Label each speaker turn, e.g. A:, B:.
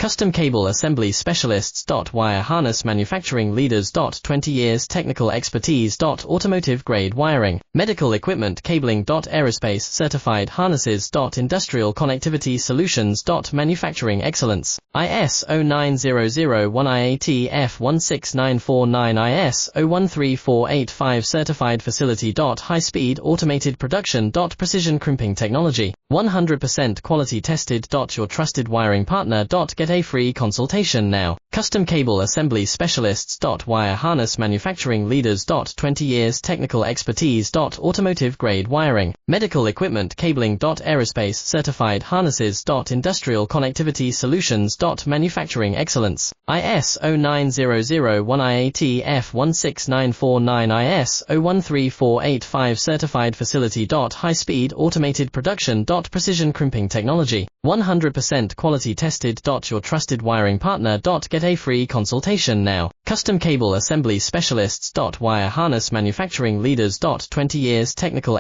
A: Custom Cable Assembly Specialists. Wire Harness Manufacturing Leaders. 20 years Technical Expertise. Automotive Grade Wiring, Medical Equipment Cabling. Aerospace Certified Harnesses. Industrial Connectivity Solutions. Manufacturing Excellence, ISO 9001 IAT F16949 ISO 13485 Certified Facility. High Speed Automated Production. Precision Crimping Technology, 100% Quality Tested. Your trusted wiring partner. Get a free consultation now. Custom Cable Assembly Specialists. Wire Harness Manufacturing Leaders. 20 years Technical Expertise. Automotive Grade Wiring, Medical Equipment Cabling. Aerospace Certified Harnesses. Industrial Connectivity Solutions. Manufacturing Excellence, ISO 9001 IAT F16949 ISO 13485 Certified Facility. High Speed Automated Production. Precision Crimping Technology, 100% Quality Tested. Your trusted wiring partner. Get a free consultation now. Custom Cable Assembly Specialists. Wire Harness Manufacturing Leaders. 20 years Technical